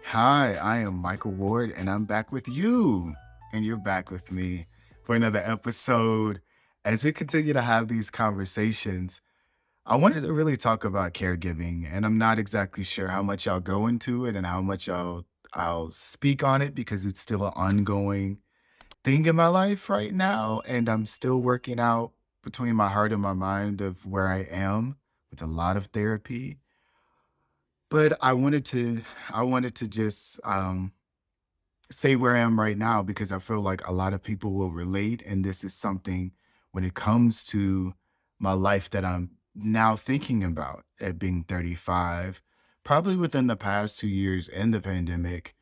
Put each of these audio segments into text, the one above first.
Hi, I am Michael Ward, and I'm back with you. And you're back with me for another episode. As we continue to have these conversations, I wanted to really talk about caregiving, and I'm not exactly sure how much I'll go into it and how much I'll speak on it because it's still an ongoing thing in my life right now, and I'm still working out between my heart and my mind of where I am with a lot of therapy. But I wanted to just say where I am right now because I feel like a lot of people will relate. And this is something when it comes to my life that I'm now thinking about at being 35, probably within the past 2 years in the pandemic.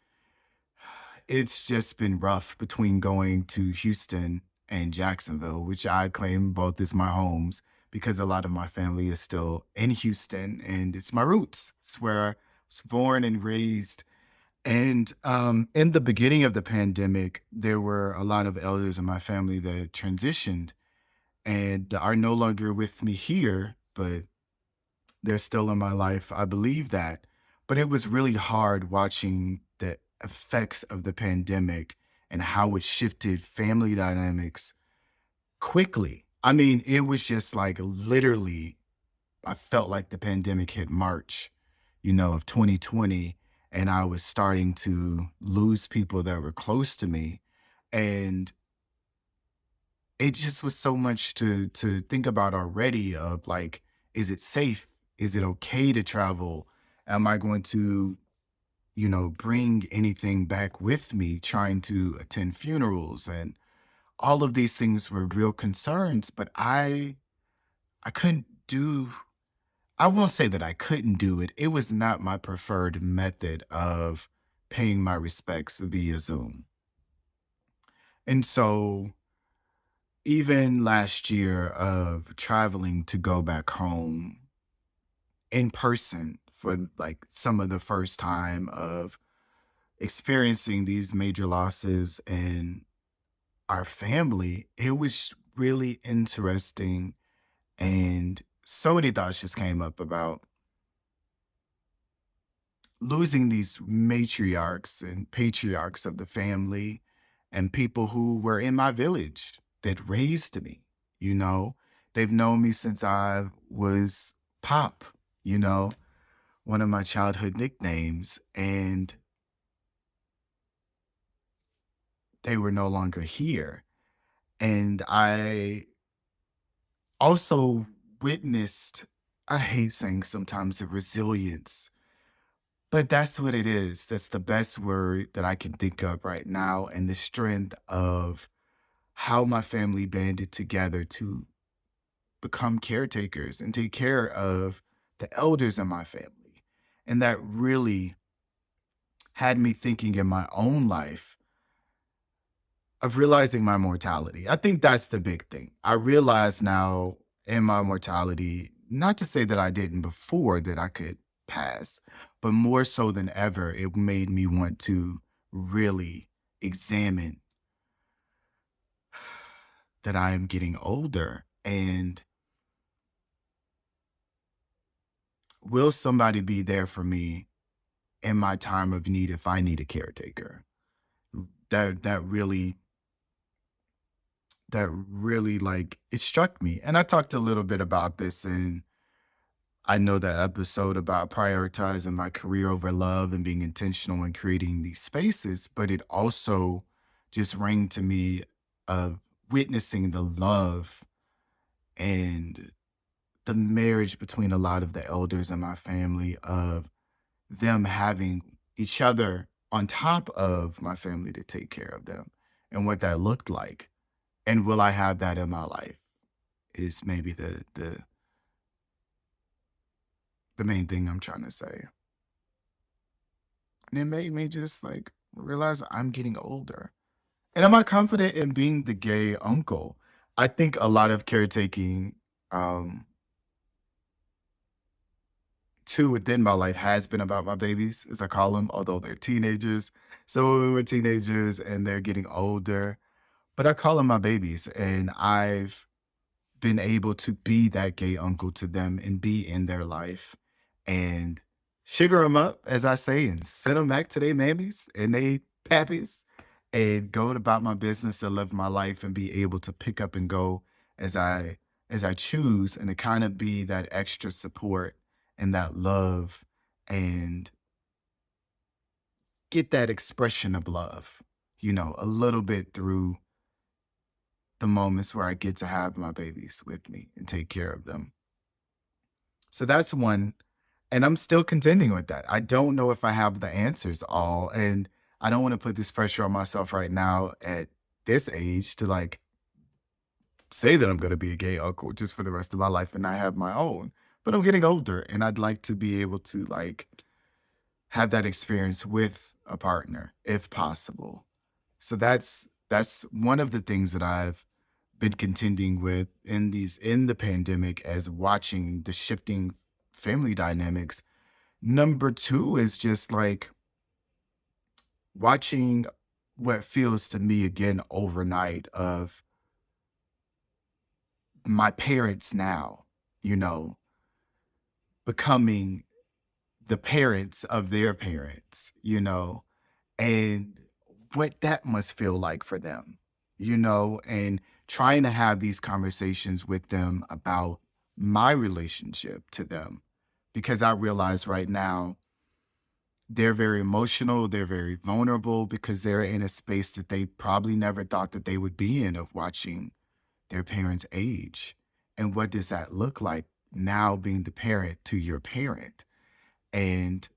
It's just been rough between going to Houston and Jacksonville, which I claim both as my homes because a lot of my family is still in Houston and it's my roots. It's where I was born and raised, and in the beginning of the pandemic, there were a lot of elders in my family that transitioned and are no longer with me here, but they're still in my life. I believe that. But it was really hard watching the effects of the pandemic and how it shifted family dynamics quickly. I mean, it was just like literally I felt like the pandemic hit March, of 2020, and I was starting to lose people that were close to me. And it just was so much to think about already of like, is it safe? Is it okay to travel? Am I going to, bring anything back with me trying to attend funerals? And all of these things were real concerns, but I couldn't do I won't say that I couldn't do it. It was not my preferred method of paying my respects via Zoom. And so even last year of traveling to go back home in person for like some of the first time of experiencing these major losses in our family, it was really interesting. And so many thoughts just came up about losing these matriarchs and patriarchs of the family and people who were in my village that raised me, you know, they've known me since I was Pop, you know, one of my childhood nicknames, and they were no longer here. And I also witnessed, I hate saying sometimes the resilience, but that's what it is. That's the best word that I can think of right now, and the strength of how my family banded together to become caretakers and take care of the elders in my family. And that really had me thinking in my own life of realizing my mortality. I think that's the big thing. I realize now in my mortality, not to say that I didn't before that I could pass, but more so than ever, it made me want to really examine that I am getting older. And will somebody be there for me in my time of need if I need a caretaker? That really like it struck me. And I talked a little bit about this, and I know that episode about prioritizing my career over love and being intentional in creating these spaces, but it also just rang to me of witnessing the love and the marriage between a lot of the elders in my family, of them having each other on top of my family to take care of them and what that looked like. And will I have that in my life is maybe the main thing I'm trying to say. And it made me just like realize I'm getting older. And am I confident in being the gay uncle? I think a lot of caretaking um too within my life has been about my babies, as I call them, although they're teenagers. Some of them are teenagers and they're getting older, but I call them my babies. And I've been able to be that gay uncle to them and be in their life. And sugar them up, as I say, and send them back to their mammies and they pappies, and going about my business to live my life and be able to pick up and go as I choose, and to kind of be that extra support and that love and get that expression of love, a little bit through the moments where I get to have my babies with me and take care of them. So that's one. And I'm still contending with that. I don't know if I have the answers all. And I don't want to put this pressure on myself right now at this age to like say that I'm going to be a gay uncle just for the rest of my life and I have my own. But I'm getting older and I'd like to be able to like have that experience with a partner if possible. So that's one of the things that I've been contending with in the pandemic as watching the shifting family dynamics. Number 2 is just like watching what feels to me again overnight of my parents now, you know, becoming the parents of their parents, and what that must feel like for them, and trying to have these conversations with them about my relationship to them. Because I realize right now they're very emotional, they're very vulnerable because they're in a space that they probably never thought that they would be in of watching their parents age. And what does that look like now being the parent to your parent? And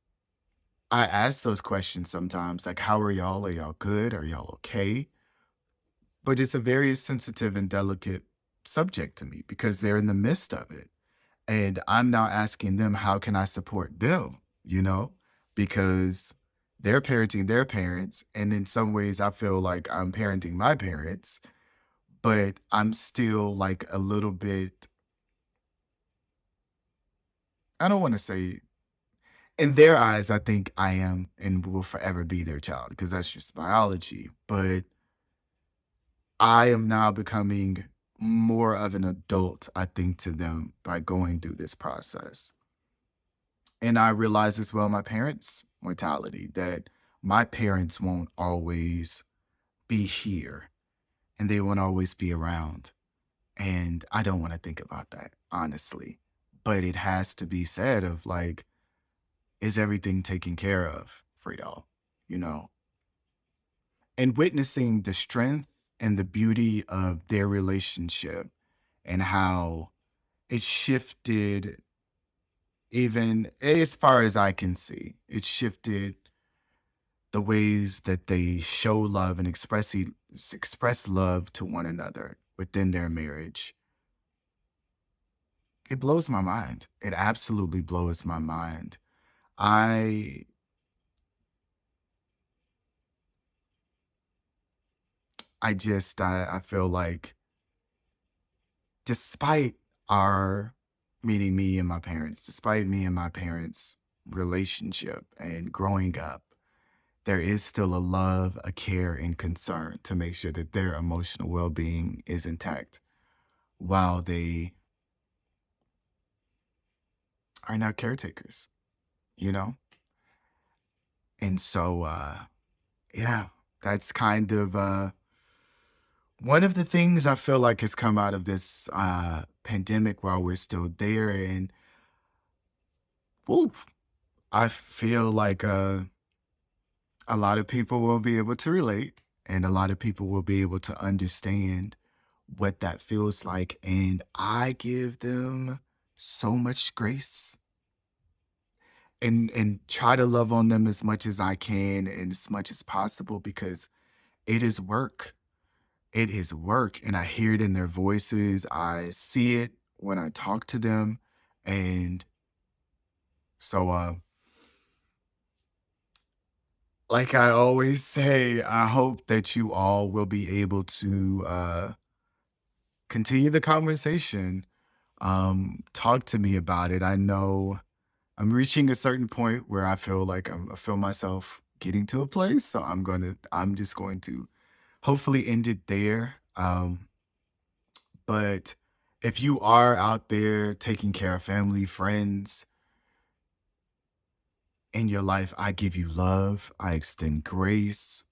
I ask those questions sometimes, like, how are y'all? Are y'all good? Are y'all okay? But it's a very sensitive and delicate subject to me because they're in the midst of it. And I'm now asking them, how can I support them? You know, because they're parenting their parents. And in some ways, I feel like I'm parenting my parents, but I'm still like a little bit, I don't want to say, in their eyes, I think I am and will forever be their child because that's just biology. But I am now becoming more of an adult, I think, to them by going through this process. And I realize as well my parents' mortality, that my parents won't always be here and they won't always be around. And I don't want to think about that, honestly. But it has to be said of like, is everything taken care of for y'all? You know? And witnessing the strength and the beauty of their relationship and how it shifted, even as far as I can see, it shifted the ways that they show love and express love to one another within their marriage. It blows my mind. It absolutely blows my mind. I I feel like despite our meeting me and my parents, despite me and my parents' relationship and growing up, there is still a love, a care, and concern to make sure that their emotional well being is intact while they are now caretakers, you know? And so, yeah, that's kind of one of the things I feel like has come out of this pandemic while we're still there. And woo, I feel like a lot of people will be able to relate and a lot of people will be able to understand what that feels like. And I give them so much grace and try to love on them as much as I can and as much as possible because it is work. It is work. And I hear it in their voices. I see it when I talk to them. And so like I always say, I hope that you all will be able to continue the conversation. Talk to me about it. I know I'm reaching a certain point where I feel like I feel myself getting to a place. So I'm just going to hopefully end it there. But if you are out there taking care of family, friends, in your life. I give you love. I extend grace.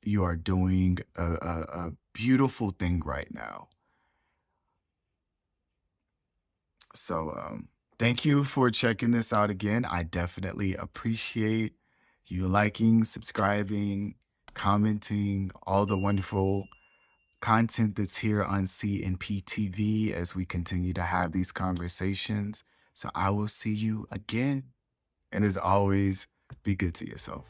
You are doing a beautiful thing right now. So, thank you for checking this out again. I definitely appreciate you liking, subscribing, commenting, all the wonderful content that's here on CNP TV as we continue to have these conversations. So, I will see you again. And as always, be good to yourself.